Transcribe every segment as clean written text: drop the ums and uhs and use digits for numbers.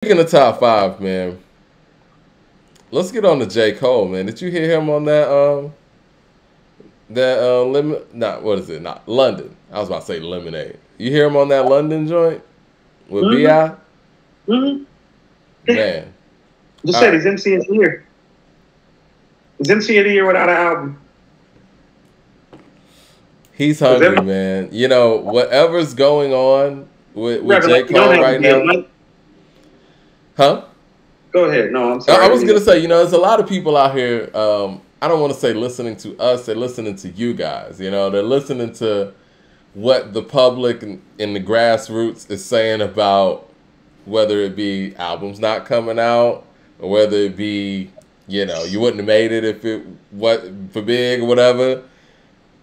Speaking of top five, man, let's get on to J. Cole, man. Did you hear him on that limit? Not what is it? Not London. I was about to say Lemonade. You hear him on that London joint with Mm-hmm. Bi? Mm-hmm. Yeah. Man, Just all said right. he's MC of the year. He's MC of the year without an album. He's Because hungry, man. You know whatever's going on with rapping J. like you don't Cole have to right be a now, huh? Go ahead. No, I'm I sorry. I was didn't mean gonna to. say, there's a lot of people out here. I don't want to say listening to us; they're listening to you guys. They're listening to what the public and the grassroots is saying about whether it be albums not coming out or whether it be you wouldn't have made it if it what for big or whatever.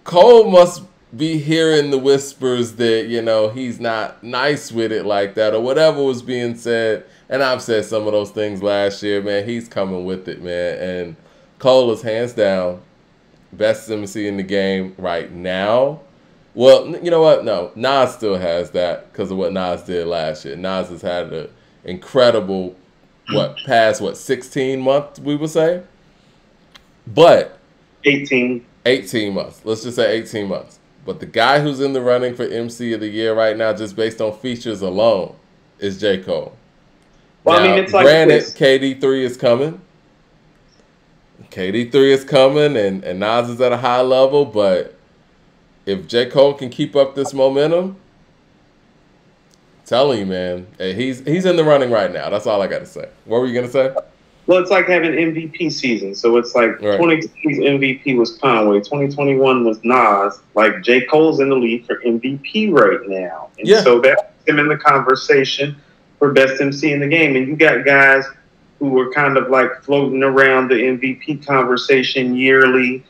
Cole must be hearing the whispers that he's not nice with it like that or whatever was being said. And I've said some of those things last year, man. He's coming with it, man. And Cole is hands down best MC in the game right now. Well, you know what? No, Nas still has that because of what Nas did last year. Nas has had an incredible, past 16 months, we would say. But 18. 18 months. Let's just say 18 months. But the guy who's in the running for MC of the year right now, just based on features alone, is J. Cole. Well, I mean, Now, it's like granted, this. KD3 is coming. KD3 is coming, and Nas is at a high level, but if J. Cole can keep up this momentum, I'm telling you, man, hey, he's in the running right now. That's all I got to say. What were you going to say? Well, it's like having MVP season. So it's like Right. 2020's MVP was Conway. 2021 was Nas. Like J. Cole's in the lead for MVP right now. And Yeah. so that's him in the conversation for best MC in the game. And you got guys who were kind of like floating around the MVP conversation yearly,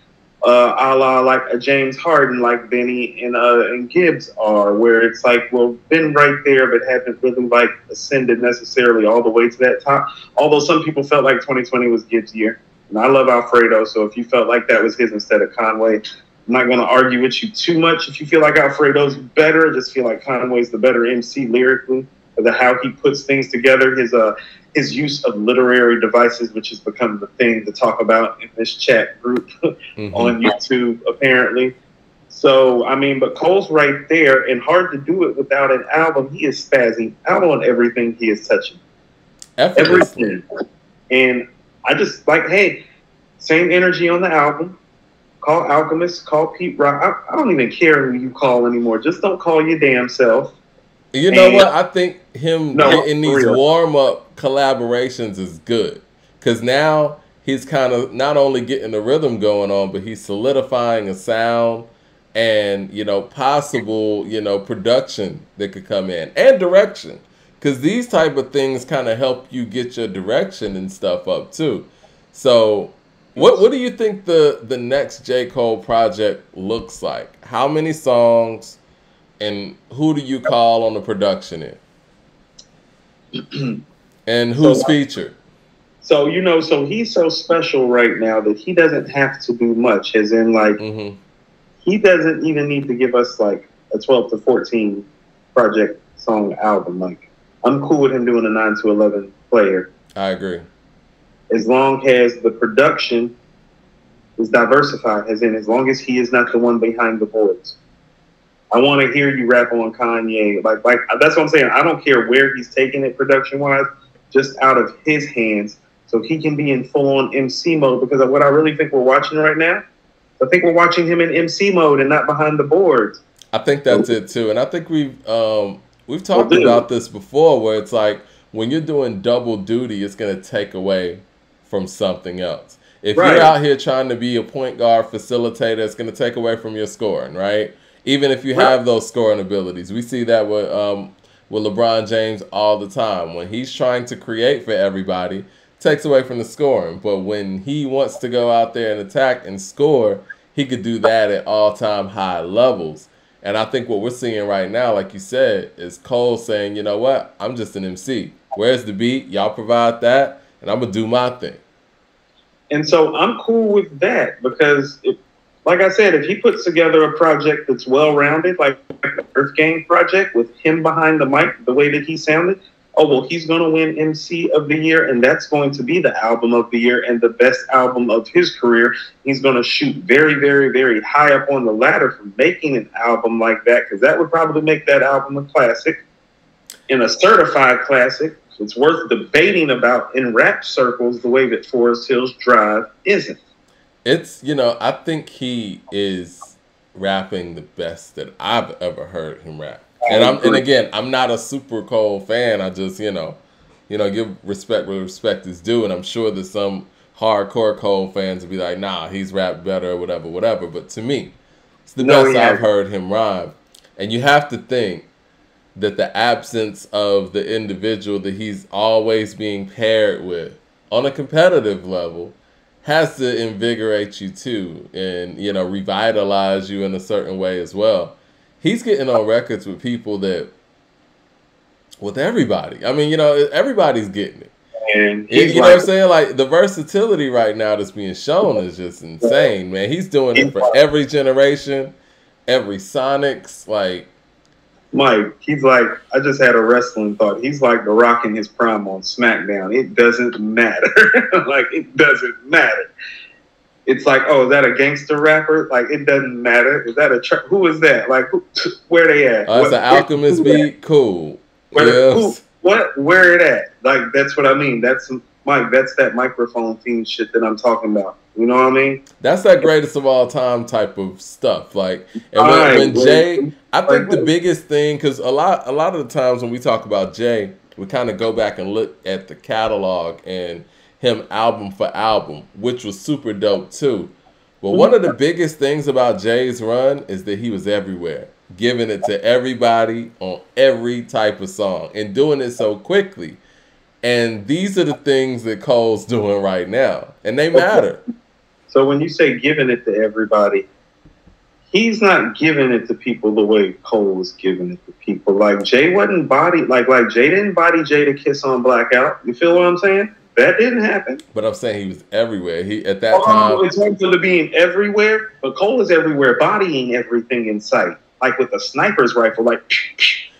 a la like a James Harden, like Benny and Gibbs are, where it's like, well, been right there, but haven't really like ascended necessarily all the way to that top. Although some people felt like 2020 was Gibbs' year, and I love Alfredo, so if you felt like that was his instead of Conway, I'm not going to argue with you too much. If you feel like Alfredo's better, I just feel like Conway's the better MC lyrically, the how he puts things together, his use of literary devices, which has become the thing to talk about in this chat group on YouTube, apparently. So, I mean, but Cole's right there, and hard to do it without an album. He is spazzing out on everything he is touching. Effortlessly. Everything. And I just like, hey, same energy on the album. Call Alchemist, call Pete Rock. I don't even care who you call anymore. Just don't call your damn self. You know what? I think him No, getting for these real. warm-up collaborations is good. Because now he's kind of not only getting the rhythm going on, but he's solidifying a sound and, possible, production that could come in. And direction. Because these type of things kind of help you get your direction and stuff up, too. So what do you think the next J. Cole project looks like? How many songs? And who do you call on the production end? And who's featured? So, so he's so special right now that he doesn't have to do much, as in, like, he doesn't even need to give us, like, a 12 to 14 project song album. Like, I'm cool with him doing a 9 to 11 player. I agree. As long as the production is diversified, as in, as long as he is not the one behind the boards. I want to hear you rap on Kanye. Like that's what I'm saying. I don't care where he's taking it production wise, just out of his hands, so he can be in full on MC mode. Because of what I really think we're watching right now, I think we're watching him in MC mode and not behind the boards. I think that's it too, and I think we've talked about this before, where it's like when you're doing double duty, it's gonna take away from something else. If you're out here trying to be a point guard facilitator, it's gonna take away from your scoring, right? Even if you have those scoring abilities. We see that with LeBron James all the time. When he's trying to create for everybody, it takes away from the scoring. But when he wants to go out there and attack and score, he could do that at all-time high levels. And I think what we're seeing right now, like you said, is Cole saying, you know what, I'm just an MC. Where's the beat? Y'all provide that, and I'm going to do my thing. And so I'm cool with that because like I said, if he puts together a project that's well-rounded, like the Earth Game project, with him behind the mic, the way that he sounded, oh, well, he's going to win MC of the year, and that's going to be the album of the year and the best album of his career. He's going to shoot very, very, very high up on the ladder for making an album like that, because that would probably make that album a classic and a certified classic. It's worth debating about in rap circles the way that Forest Hills Drive isn't. It's, you know, I think he is rapping the best that I've ever heard him rap. And again, I'm not a super Cole fan. I just, you know, give respect where respect is due. And I'm sure that some hardcore Cole fans will be like, nah, he's rapped better or whatever. But to me, it's the best I've heard him rhyme. And you have to think that the absence of the individual that he's always being paired with on a competitive level has to invigorate you too, and, you know, revitalize you in a certain way as well. He's getting on records with people with everybody. I mean, you know, everybody's getting it. And you know what I'm saying? Like, the versatility right now that's being shown is just insane, man. He's doing it for every generation, every Sonics, like. Mike, he's like, I just had a wrestling thought. He's like The Rock in his prime on SmackDown. It doesn't matter. Like, it doesn't matter. It's like, oh, is that a gangster rapper? Like, it doesn't matter. Is that who is that? Like, where they at? Oh, it's an Alchemist beat? Cool. Where it at? Like, that's what I mean. That's, Mike, that's that microphone theme shit that I'm talking about. You know what I mean? That's that greatest of all time type of stuff. Like, and when Jay, I think the biggest thing, because a lot of the times when we talk about Jay, we kind of go back and look at the catalog and him album for album, which was super dope too. But one of the biggest things about Jay's run is that he was everywhere, giving it to everybody on every type of song and doing it so quickly. And these are the things that Cole's doing right now, and they matter. So when you say giving it to everybody, he's not giving it to people the way Cole is giving it to people. Like, Jay wasn't body, like Jay didn't body Jay to Kiss on Blackout. You feel what I'm saying? That didn't happen. But I'm saying he was everywhere. He at that time. In terms of being everywhere, but Cole is everywhere, bodying everything in sight, like with a sniper's rifle. Like,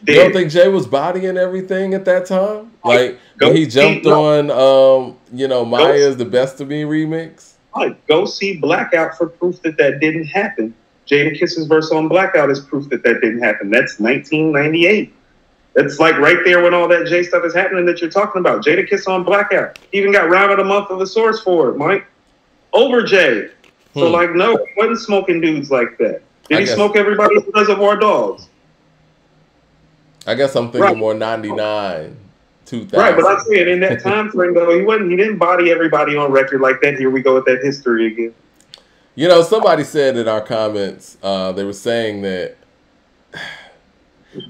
you don't think Jay was bodying everything at that time? Like when he jumped on, you know, Maya's "The Best of Me" remix. Like, go see Blackout for proof that didn't happen. Jada Kiss's verse on Blackout is proof that didn't happen. That's 1998. That's like right there when all that Jay stuff is happening that you're talking about. Jada Kiss on Blackout. He even got Rhyme of the Month of the Source for it, Mike. Over Jay. So, like, no, he wasn't smoking dudes like that. Did he smoke everybody with Reservoir Dogs? I guess I'm thinking more 99, 2000. Right, but I'm saying in that time frame, though, he didn't body everybody on record like that. Here we go with that history again. You know, somebody said in our comments, they were saying that,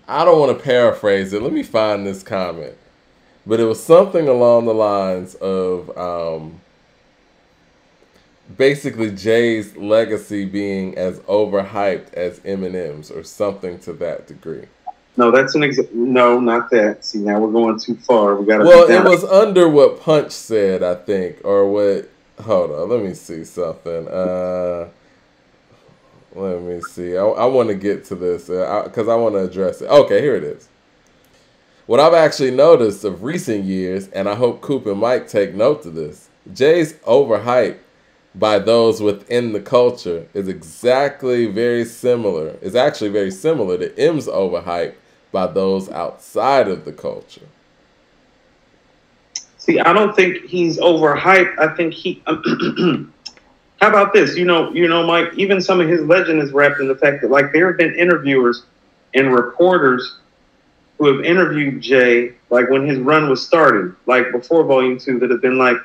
I don't want to paraphrase it. Let me find this comment. But it was something along the lines of basically Jay's legacy being as overhyped as Eminem's or something to that degree. No, that's no, not that. See, now we're going too far. We got to. Well, it was under what Punch said, I think, or what. Hold on, let me see something. Let me see. I want to get to this because I want to address it. Okay, here it is. What I've actually noticed of recent years, and I hope Coop and Mike take note of this, Jay's overhyped by those within the culture is actually very similar to M's overhyped by those outside of the culture. See, I don't think he's overhyped. I think he... How about this? You know, Mike, even some of his legend is wrapped in the fact that, like, there have been interviewers and reporters who have interviewed Jay, like, when his run was starting, like, before Volume 2, that have been like,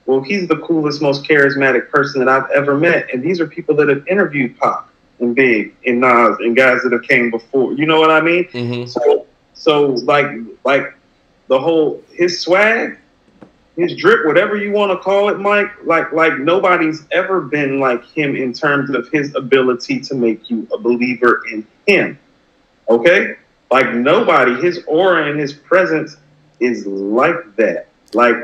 well, he's the coolest, most charismatic person that I've ever met. And these are people that have interviewed Pac and Big and Nas and guys that have came before. You know what I mean? Mm-hmm. So like the whole, his swag, his drip, whatever you want to call it, Mike, like nobody's ever been like him in terms of his ability to make you a believer in him. Okay? Like nobody, his aura and his presence is like that. Like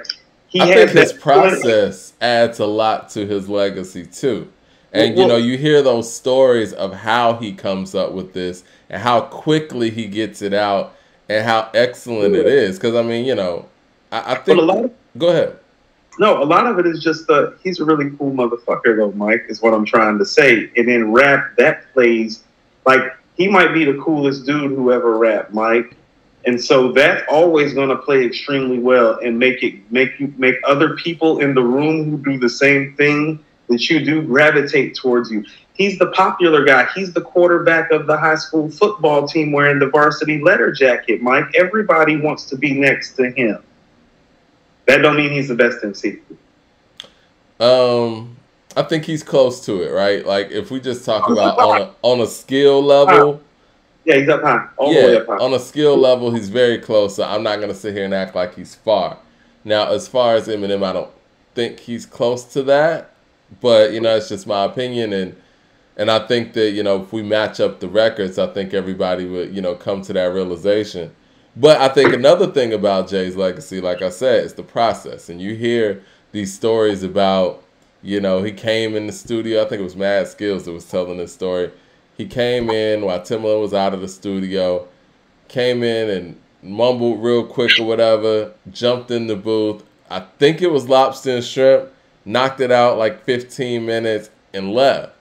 I think his process adds a lot to his legacy too. And you know, you hear those stories of how he comes up with this and how quickly he gets it out and how excellent it is. Because I mean, you know, I think. Go ahead. No, a lot of it is just he's a really cool motherfucker, though, Mike, is what I'm trying to say. And in rap, that plays like he might be the coolest dude who ever rapped, Mike. And so that's always going to play extremely well and make other people in the room who do the same thing that you do gravitate towards you. He's the popular guy. He's the quarterback of the high school football team wearing the varsity letter jacket, Mike. Everybody wants to be next to him. That don't mean he's the best MC. I think he's close to it, right? Like if we just talk about on a skill level. Yeah, he's up high. All the way up high. On a skill level, he's very close. So I'm not gonna sit here and act like he's far. Now, as far as Eminem, I don't think he's close to that. But you know, it's just my opinion, and I think that, you know, if we match up the records, I think everybody would, you know, come to that realization. But I think another thing about Jay's legacy, like I said, is the process. And you hear these stories about, you know, he came in the studio. I think it was Mad Skills that was telling this story. He came in while Timbaland was out of the studio, came in and mumbled real quick or whatever, jumped in the booth. I think it was Lobster and Shrimp, knocked it out like 15 minutes and left.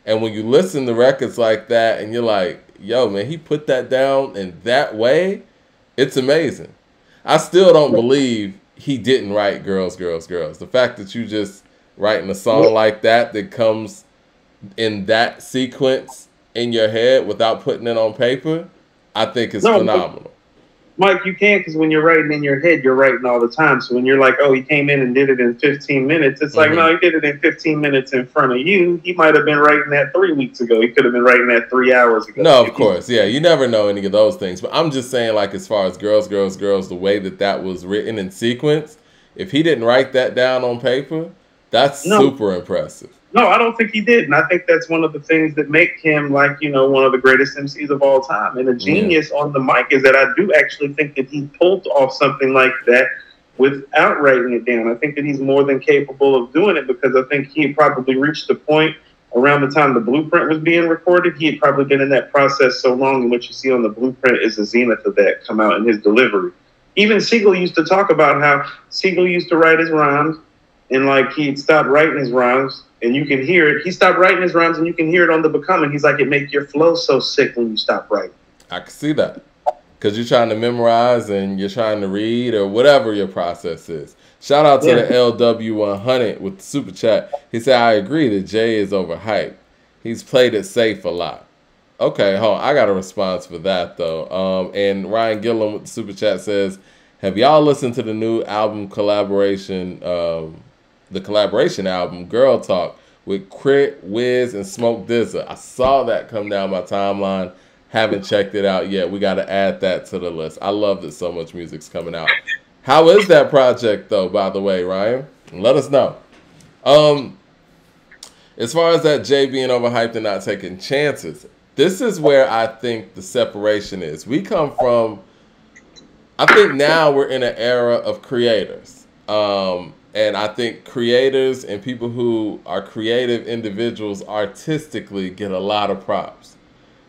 And when you listen to records like that and you're like, yo, man, he put that down in that way, it's amazing. I still don't believe he didn't write Girls, Girls, Girls. The fact that you just writing a song like that comes in that sequence in your head without putting it on paper, I think is phenomenal. Mike, you can't, because when you're writing in your head, you're writing all the time. So when you're like, oh, he came in and did it in 15 minutes, it's like, no, he did it in 15 minutes in front of you. He might have been writing that 3 weeks ago. He could have been writing that 3 hours ago. No, of course. Yeah, you never know any of those things. But I'm just saying, like, as far as Girls, Girls, Girls, the way that was written in sequence, if he didn't write that down on paper, that's super impressive. No, I don't think he did. And I think that's one of the things that make him, like, you know, one of the greatest MCs of all time. And a genius on the mic is that I do actually think that he pulled off something like that without writing it down. I think that he's more than capable of doing it, because I think he had probably reached the point around the time the Blueprint was being recorded. He had probably been in that process so long, and what you see on the Blueprint is the zenith of that come out in his delivery. Even Siegel used to talk about how Siegel used to write his rhymes, and like he'd stopped writing his rhymes, and you can hear it. He stopped writing his rhymes, and you can hear it on The Becoming. He's like, it make your flow so sick when you stop writing. I can see that, because you're trying to memorize and you're trying to read or whatever your process is. Shout out to the LW100 with the super chat. He said, I agree that Jay is overhyped. He's played it safe a lot. Okay, hold on. I got a response for that, though. And Ryan Gillum with the super chat says, have y'all listened to the new album collaboration, the collaboration album, Girl Talk, with Crit, Wiz, and Smoke DZA? I saw that come down my timeline. Haven't checked it out yet. We got to add that to the list. I love that so much music's coming out. How is that project, though, by the way, Ryan? Let us know. As far as that Jay being overhyped and not taking chances, this is where I think the separation is. We come from, I think now we're in an era of creators. And I think creators and people who are creative individuals artistically get a lot of props.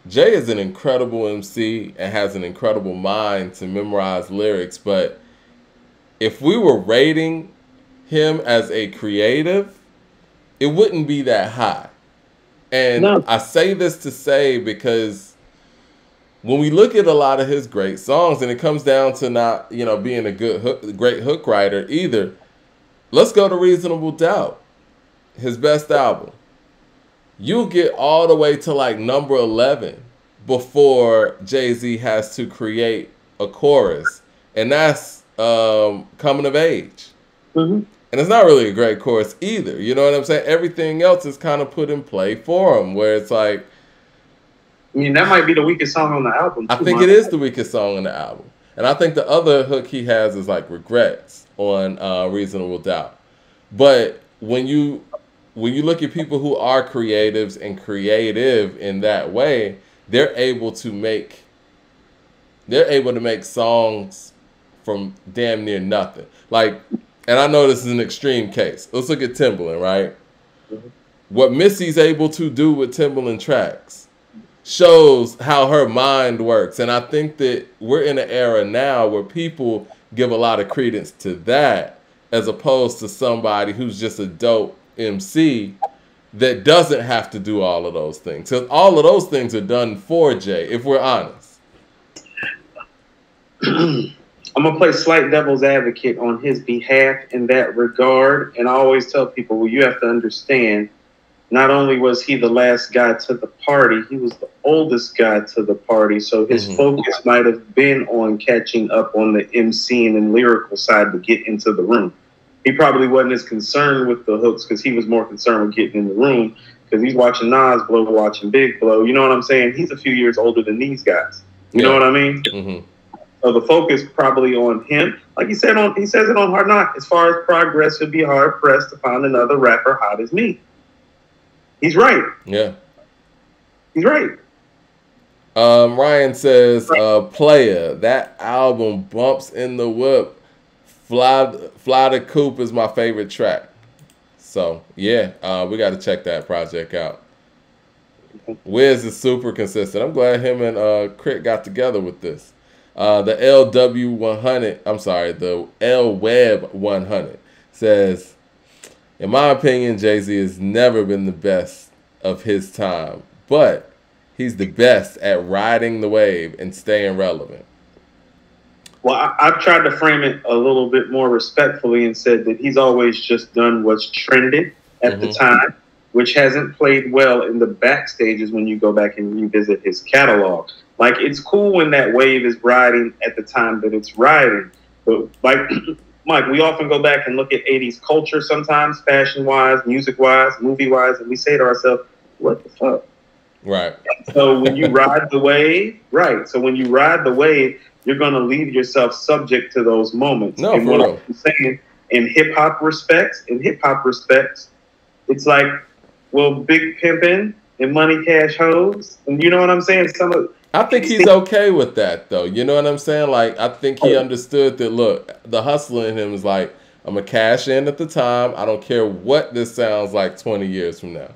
Jay is an incredible MC and has an incredible mind to memorize lyrics, but if we were rating him as a creative, it wouldn't be that high. And I say this to say, because when we look at a lot of his great songs, and it comes down to not, you know, being a great hook writer either. Let's go to Reasonable Doubt, his best album. You'll get all the way to like number 11 before Jay-Z has to create a chorus. And that's Coming of Age. And it's not really a great chorus either. You know what I'm saying? Everything else is kind of put in play for him, where it's like, I mean, that might be the weakest song on the album. I think it is the weakest song on the album. And I think the other hook he has is like Regrets on Reasonable Doubt. But when you look at people who are creatives and creative in that way, they're able to make songs from damn near nothing. Like, and I know this is an extreme case. Let's look at Timbaland, right? What Missy's able to do with Timbaland tracks, shows how her mind works. And I think that we're in an era now where people give a lot of credence to that as opposed to somebody who's just a dope MC that doesn't have to do all of those things. Because all of those things are done for Jay, if we're honest. I'm going to play slight devil's advocate on his behalf in that regard. And I always tell people, well, you have to understand, not only was he the last guy to the party, he was the oldest guy to the party. So his focus might have been on catching up on the MCing and lyrical side to get into the room. He probably wasn't as concerned with the hooks because he was more concerned with getting in the room because he's watching Nas blow, watching Big blow. You know what I'm saying? He's a few years older than these guys. You know what I mean? Mm-hmm. So the focus probably on him. Like he said, he says it on Hard Knock. As far as progress, it'd be hard pressed to find another rapper hot as me. He's right. Yeah. He's right. Ryan says, Player, that album bumps in the whip. Fly to Coop is my favorite track. So, yeah, we got to check that project out. Wiz is super consistent. I'm glad him and Crit got together with this. The L Web 100 says, in my opinion, Jay-Z has never been the best of his time, but he's the best at riding the wave and staying relevant. Well, I've tried to frame it a little bit more respectfully and said that he's always just done what's trended at the time, which hasn't played well in the backstages when you go back and revisit his catalog. Like, it's cool when that wave is riding at the time that it's riding. But, like, Mike, we often go back and look at 80s culture sometimes, fashion-wise, music-wise, movie-wise, and we say to ourselves, what the fuck? Right. So when you ride the wave, you're going to leave yourself subject to those moments. No, and for what real. I'm saying, in hip-hop respects, it's like, well, Big Pimpin' and Money Cash Hoes, and you know what I'm saying? I think he's okay with that, though. You know what I'm saying? Like, I think he understood that, look, the hustler in him is like, I'm going to cash in at the time. I don't care what this sounds like 20 years from now.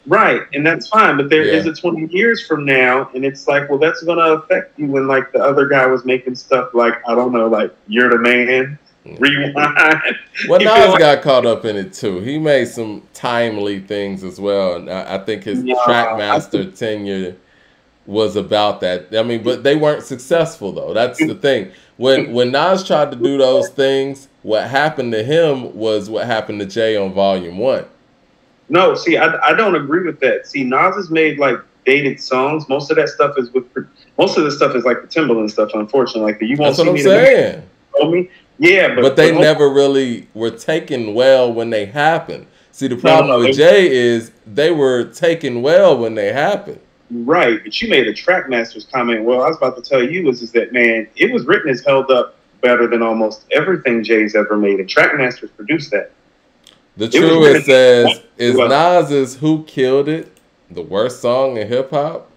Right, and that's fine. But there is a 20 years from now, and it's like, well, that's going to affect you when, like, the other guy was making stuff like, I don't know, like, You're the Man, Rewind. Well, Nas got caught up in it, too. He made some timely things as well. And I think his Trackmaster tenure was about that. I mean, but they weren't successful, though. That's the thing. When Nas tried to do those things, what happened to him was what happened to Jay on Volume 1. No, see, I don't agree with that. See, Nas has made, like, dated songs. Most of the stuff is like the Timbaland stuff, unfortunately. Like, you won't That's see what I'm me saying. Me. Yeah, but they never really were taken well when they happened. See, the problem with Jay is they were taken well when they happened. Right, but you made a Trackmasters comment. Well, I was about to tell you is that, man, it was written as held up better than almost everything Jay's ever made, and Trackmasters produced that. The Truest says, is Nas's Who Killed It the worst song in hip-hop?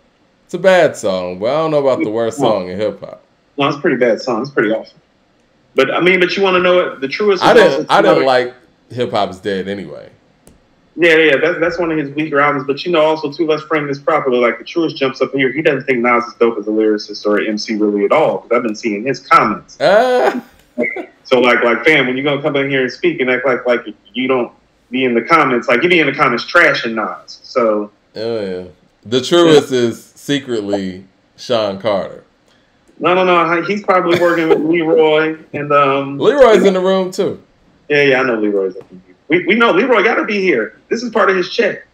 It's a bad song, but I don't know about the worst song in hip-hop. No, it's a pretty bad song. It's pretty awful. But, I mean, but you want to know it? The Truest I didn't like Hip Hop Is Dead anyway. Yeah, that's one of his weaker albums. But, you know, also, too, let's frame this properly. Like, the Truest jumps up here. He doesn't think Nas is dope as a lyricist or an MC really at all. Because I've been seeing his comments. So, like, fam, when you're going to come in here and speak and act like you don't be in the comments, like, you be in the comments trashing Nas. So. Oh, yeah. The Truest is secretly Sean Carter. No. He's probably working with Leroy. And Leroy's in the room, too. Yeah, I know Leroy's up in here. We know Leroy got to be here. This is part of his check.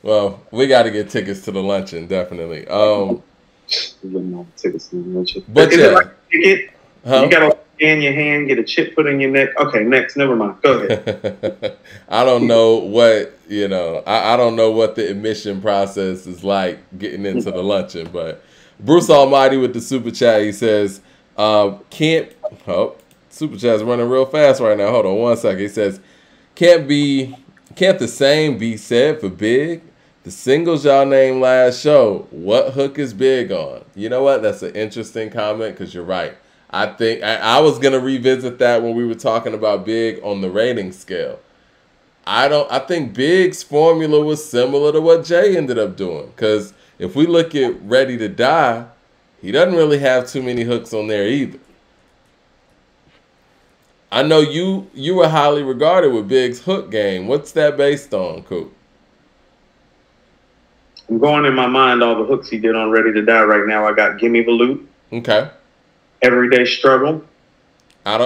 Well, we got to get tickets to the luncheon, definitely. Tickets to the luncheon. But is yeah. it like a ticket? Huh? You got to in your hand, get a chip put in your neck. Okay, next. Never mind. Go ahead. I don't know what, I don't know what the admission process is like getting into the luncheon, but Bruce Almighty with the super chat, he says, super chat's running real fast right now. Hold on one second. He says, can't the same be said for Big? The singles y'all named last show, what hook is Big on? You know what? That's an interesting comment because you're right. I think I was going to revisit that when we were talking about Big on the rating scale. I think Big's formula was similar to what Jay ended up doing. Because if we look at Ready to Die, he doesn't really have too many hooks on there either. I know you were highly regarded with Big's hook game. What's that based on, Coop? I'm going in my mind all the hooks he did on Ready to Die right now. I got Gimme the Loot. Okay. Everyday Struggle. That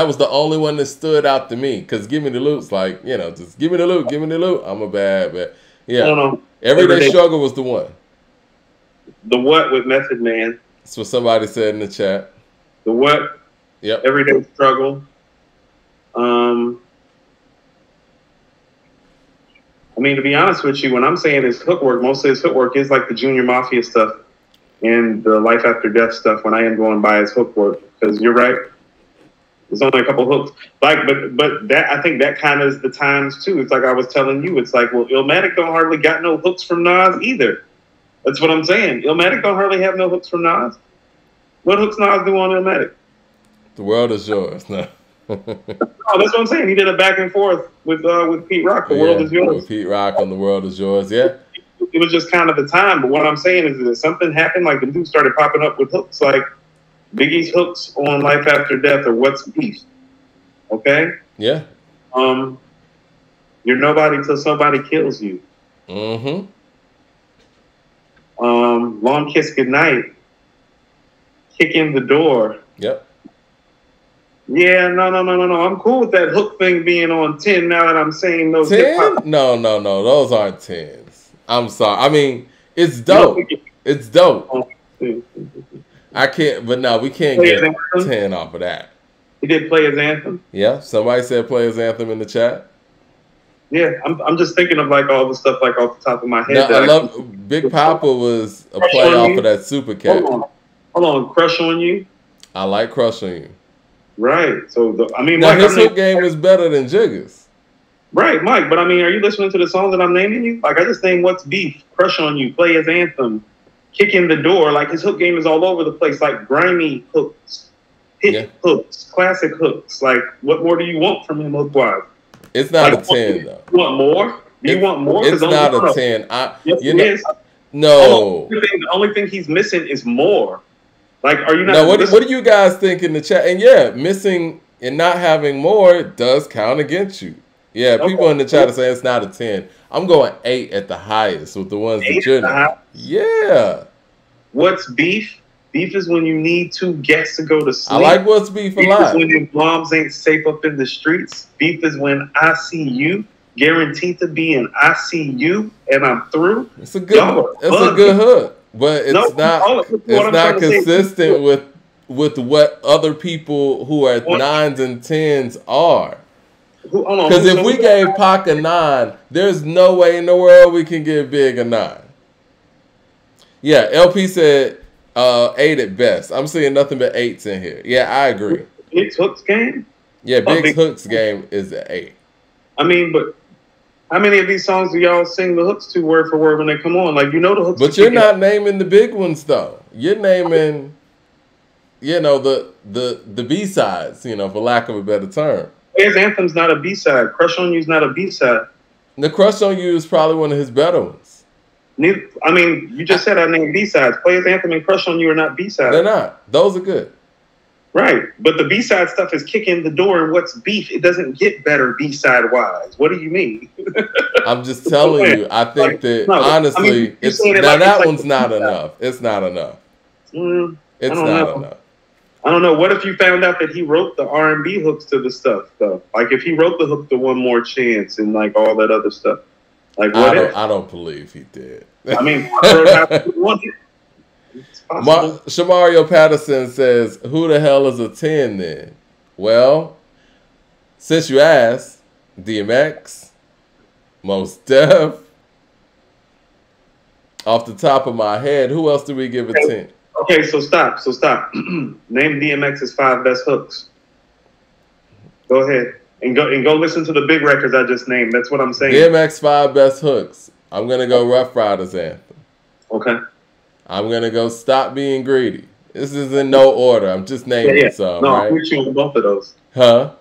was the only one that stood out to me. Because Give Me the Loot's like, just give me the loot, give me the loot. I'm a bad. Yeah. No. Everyday Struggle was the one. The What with Method Man. That's what somebody said in the chat. The What? Yep. Everyday Struggle. I mean, to be honest with you, when I'm saying his hook work, most of his hook work is like the Junior Mafia stuff and the Life After Death stuff when I am going by his hook work. Because you're right. There's only a couple hooks. But that, I think that kind of is the times too. It's like I was telling you, it's like, well, Illmatic don't hardly got no hooks from Nas either. That's what I'm saying. Illmatic don't hardly have no hooks from Nas. What hooks Nas do on Illmatic? The world is yours. No. Oh, that's what I'm saying. He did a back and forth with Pete Rock. The world is yours. With Pete Rock on The World Is Yours. Yeah. It was just kind of the time. But what I'm saying is that something happened. Like the dudes started popping up with hooks, like Biggie's hooks on Life After Death or What's Beef. Okay. Yeah. You're nobody till somebody kills you. Mm-hmm. Long Kiss Goodnight. Kick in the Door. Yep. Yeah, no. I'm cool with that hook thing being on 10 now that I'm saying those 10? No. Those aren't 10s. I'm sorry. I mean, it's dope. It's dope. I can't, but no, we can't get 10 off of that. He did play his anthem? Yeah, somebody said play his anthem in the chat. Yeah, I'm just thinking of like all the stuff like off the top of my head. No, I love Big Papa was a play off of that Super Cat. Hold on, Crush on You? I like Crush on You. Right. So, now Mike, his hook game is better than Jigga's. Right, Mike. But I mean, are you listening to the song that I'm naming you? Like, I just named What's Beef, Crush on You, Play His Anthem, Kick in the Door. Like, his hook game is all over the place. Like, grimy hooks, hit hooks, classic hooks. Like, what more do you want from him hook-wise? It's not a 10, though. You want more? Do you want more? It's not a 10. Yes, it is. No. The only thing he's missing is more. Like, are you not? No, what do you guys think in the chat? And yeah, missing and not having more does count against you. Yeah, people in the chat are saying it's not a 10. I'm going 8 at the highest with the ones that you're not. Yeah. What's Beef? Beef is when you need two guests to go to sleep. I like What's Beef a lot. Beef is when your moms ain't safe up in the streets. Beef is when I see you, guaranteed to be in I see you, and I'm through. It's a good hook. But it's not consistent with what other people who are 9s and 10s are. Because if we gave Pac a 9, there's no way in the world we can give Big a 9. Yeah, LP said 8 at best. I'm seeing nothing but 8s in here. Yeah, I agree. Big's hooks game? Yeah, Big's hooks game is an 8. I mean, but how many of these songs do y'all sing the hooks to word for word when they come on? Like, you know the hooks. But you're not naming the big ones, though. You're naming, the B-sides, for lack of a better term. His Anthem's not a B-side. Crush on You's not a B-side. The Crush on You is probably one of his better ones. I mean, you just said I named B-sides. Players Anthem and Crush on You are not B-sides. They're not. Those are good. Right. But the B-side stuff is kicking the door, and What's Beef? It doesn't get better B-side-wise. What do you mean? I'm just telling you. I think honestly, that one's not enough. It's not enough. It's not enough. I don't know. What if you found out that he wrote the R&B hooks to the stuff, though? Like, if he wrote the hook to One More Chance and, like, all that other stuff. Like, what if? I don't believe he did. I mean, Shamario Patterson says, who the hell is a 10 then? Well, since you asked, DMX, Mos Def, off the top of my head, who else do we give a 10? Okay, so stop. Name DMX's 5 best hooks. Go ahead. And go listen to the big records I just named. That's what I'm saying. DMX 5 best hooks. I'm going to go Rough Riders Anthem. Okay. I'm going to go Stop Being Greedy. This is in no order. I'm just naming some. No, right? I'm with you on both of those. Huh?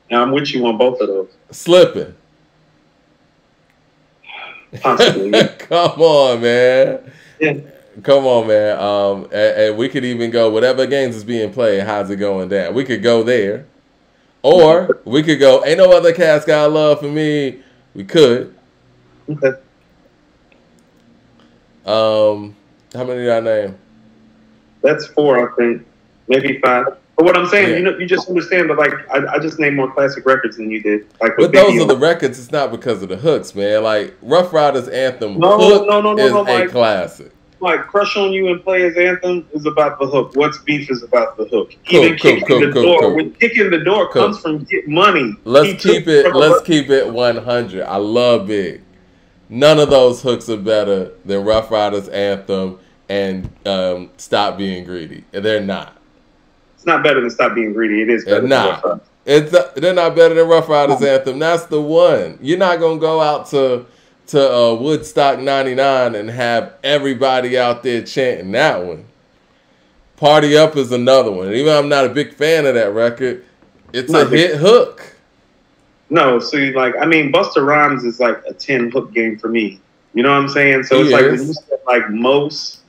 Yeah, I'm with you on both of those. Slipping. Possibly. Yeah. Come on, man. Yeah. Come on, man. And we could even go whatever games is being played. How's it going down? We could go there, or we could go. Ain't no other cast got love for me. We could. Okay. How many did I name? That's 4, I think. Maybe 5. But what I'm saying, you just understand that, like, I just named more classic records than you did. Like, but those are the records. It's not because of the hooks, man. Like Rough Riders Anthem, no, is like, a classic. Like Crush on You and Players Anthem is about the hook. What's Beef is about the hook. Cool, Even kicking the door. When kicking the door comes from get money. Let's keep it 100. I love Big. None of those hooks are better than Rough Riders Anthem and Stop Being Greedy. They're not. It's not better than Stop Being Greedy. It is better than Rough Riders. They're not better than Rough Riders Anthem. That's the one. You're not gonna go out to Woodstock 99 and have everybody out there chanting that one. Party Up is another one. Even though I'm not a big fan of that record, it's a hit hook. No, see, like, I mean, Busta Rhymes is like a 10 hook game for me. You know what I'm saying? So it's like when you said like Most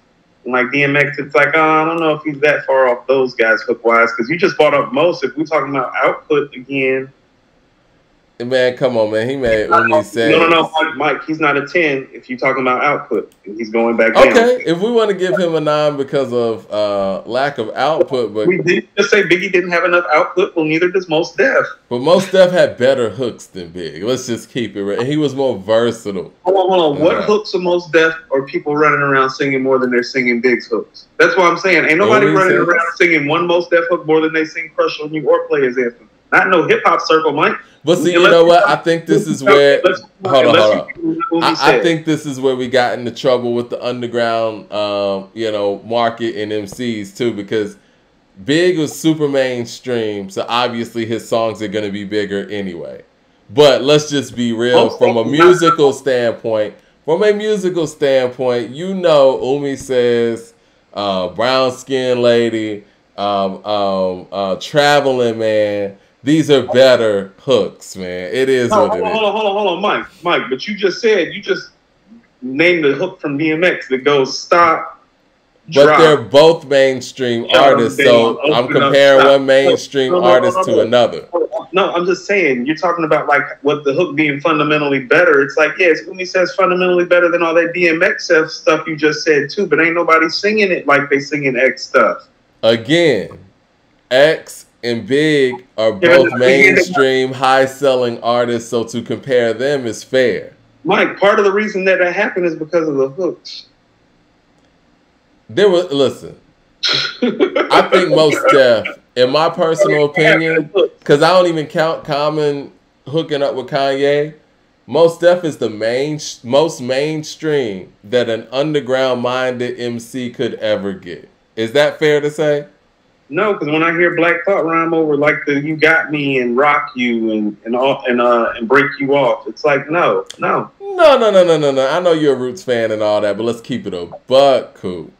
and like DMX, it's like, I don't know if he's that far off those guys hook wise, because you just brought up Most. If we're talking about output again. Man, come on, man. He made Umi say. No, Mike. He's not a 10 if you're talking about output. He's going back down. Okay, if we want to give him a 9 because of lack of output, but we did just say Biggie didn't have enough output. Well, neither does Mos Def. But Mos Def had better hooks than Big. Let's just keep it right. He was more versatile. Hold on. What hooks of Mos Def are people running around singing more than they're singing Big's hooks? That's what I'm saying. Ain't nobody running around singing one Mos Def hook more than they sing Crush on You or Players Anthem. Not no hip hop circle, Mike. But see, you know what? I think this is where. Hold on. I think this is where we got into trouble with the underground, market and MCs too, because Big was super mainstream, so obviously his songs are going to be bigger anyway. But let's just be real from a musical standpoint. Umi says, Brown Skin Lady, Traveling Man. These are better hooks, man. It is what it is. Hold on, Mike. But you just named the hook from DMX that goes stop, drop. But they're both mainstream artists, so I'm comparing one mainstream artist to another. No, I'm just saying, you're talking about like what the hook being fundamentally better. It's like, yes, Umi says fundamentally better than all that DMX stuff you just said too, but ain't nobody singing it like they singing X stuff. Again, X and Big are both mainstream, high-selling artists, so to compare them is fair. Mike, part of the reason that happened is because of the hooks. Listen, I think Mos Def, in my personal opinion, because I don't even count Common hooking up with Kanye, Mos Def is the most mainstream that an underground-minded MC could ever get. Is that fair to say? No, because when I hear Black Thought rhyme over like the "You Got Me" and "Rock You" and "Break You Off," it's like no. I know you're a Roots fan and all that, but let's keep it a buck, Coop.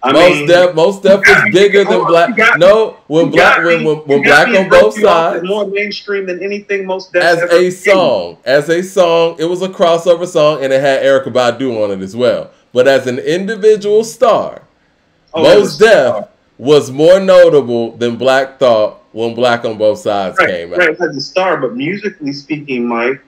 Mos Def was bigger than Black. When Black on both sides, more mainstream than anything Mos Def as a song, it was a crossover song, and it had Erykah Badu on it as well. But as an individual star, Mos Def was more notable than Black Thought when Black on Both Sides came out. Right, as a star, but musically speaking, Mike,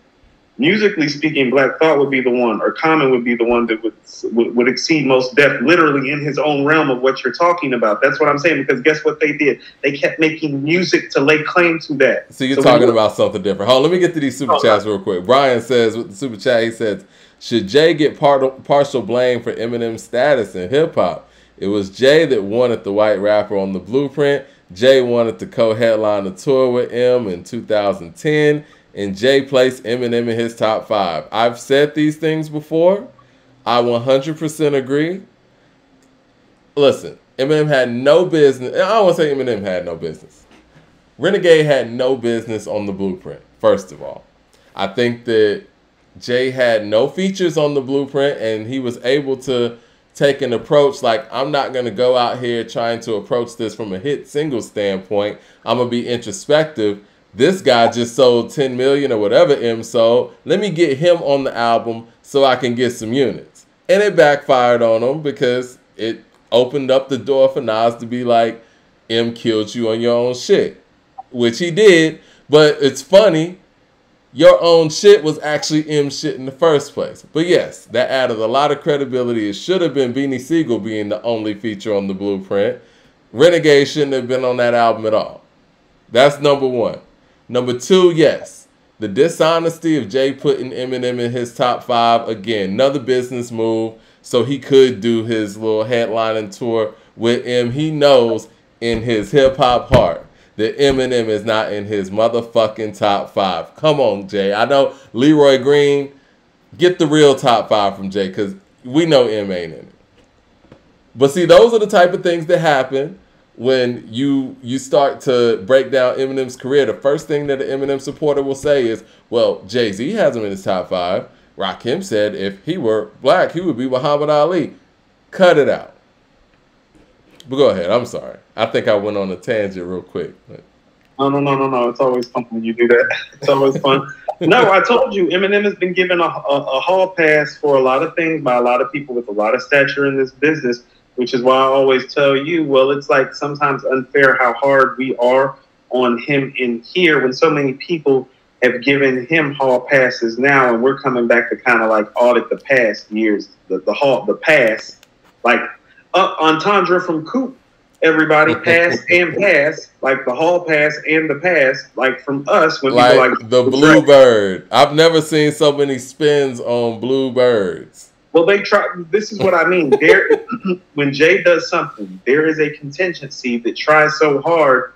Black Thought would be the one, or Common would be the one that would exceed Mos Def literally in his own realm of what you're talking about. That's what I'm saying, because guess what they did? They kept making music to lay claim to that. So you're talking about something different. Hold on, let me get to these super chats real quick. Brian says, with the super chat, he says, should Jay get partial blame for Eminem's status in hip-hop? It was Jay that wanted the white rapper on the Blueprint. Jay wanted to co-headline the tour with M in 2010. And Jay placed Eminem in his top 5. I've said these things before. I 100% agree. Listen, Eminem had no business. I don't want to say Eminem had no business. Renegade had no business on the Blueprint, first of all. I think that Jay had no features on the Blueprint, and he was able to take an approach like, I'm not going to go out here trying to approach this from a hit single standpoint. I'm going to be introspective. this guy just sold 10 million or whatever M sold. Let me get him on the album so I can get some units. And it backfired on him because it opened up the door for Nas to be like, M killed you on your own shit, which he did. But it's funny, your own shit was actually M shit in the first place. But yes, that added a lot of credibility. It should have been Beanie Siegel being the only feature on the Blueprint. Renegade shouldn't have been on that album at all. That's number one. Number two, yes, the dishonesty of Jay putting Eminem in his top 5. Again, another business move so he could do his little headlining tour with M. He knows in his hip-hop heart that Eminem is not in his motherfucking top 5. Come on, Jay. I know Leroy Green, get the real top 5 from Jay because we know M ain't in it. But see, those are the type of things that happen when you start to break down Eminem's career. The first thing that an Eminem supporter will say is, well, Jay-Z has him in his top 5. Rakim said if he were black, he would be Muhammad Ali. Cut it out. But go ahead. I'm sorry. I think I went on a tangent real quick. But. No. It's always fun when you do that. It's always fun. No, I told you, Eminem has been given a hall pass for a lot of things by a lot of people with a lot of stature in this business, which is why I always tell you, well, it's like sometimes unfair how hard we are on him in here when so many people have given him hall passes now, and we're coming back to kind of like audit the past years, the past, like entendre from Coop. Everybody pass and pass, like the hall pass and the pass, like from us when like people like the Bluebird. I've never seen so many spins on Bluebirds. Well, they try. This is what I mean. There, when Jay does something, there is a contingency that tries so hard.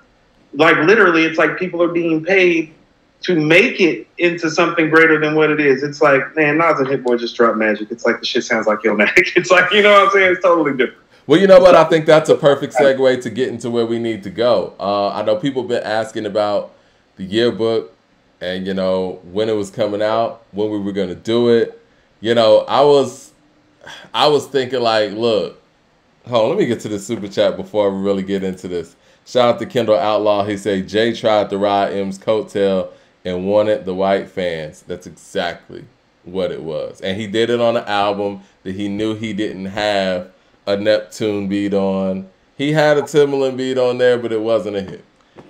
Like literally, it's like people are being paid to make it into something greater than what it is. It's like, man, Nas and Hit Boy just dropped Magic. It's like the shit sounds like Illmatic. It's like, you know what I'm saying? It's totally different. Well, you know what? I think that's a perfect segue to getting to where we need to go. I know people have been asking about the yearbook and, you know, when it was coming out, when we were going to do it. You know, I was thinking like, look, hold on, let me get to the super chat before we really get into this. Shout out to Kendall Outlaw. He said, Jay tried to ride M's coattail and wanted the white fans. That's exactly what it was. And he did it on an album that he knew he didn't have a Neptune beat on. He had a Timbaland beat on there, but it wasn't a hit.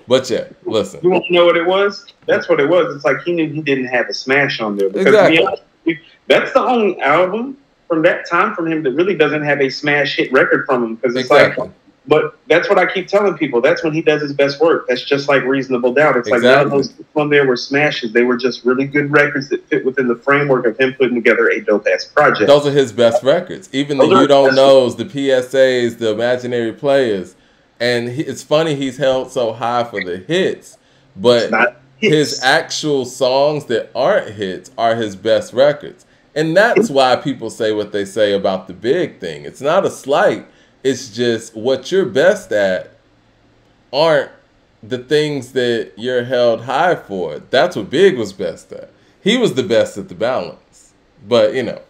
But yeah, listen. You want to know what it was? That's what it was. It's like he knew he didn't have a smash on there. Because exactly. That's the only album from that time from him that really doesn't have a smash hit record from him. Because it's like, but that's what I keep telling people. That's when he does his best work. That's just like Reasonable Doubt. It's like none of those on there were smashes. They were just really good records that fit within the framework of him putting together a dope-ass project. Those are his best records. Even the You Don't Knows, the PSAs, the Imaginary Players. And it's funny he's held so high for the hits, but his actual songs that aren't hits are his best records. And that's why people say what they say about the Big thing. It's not a slight. It's just what you're best at aren't the things that you're held high for. That's what Big was best at. He was the best at the balance. But, you know,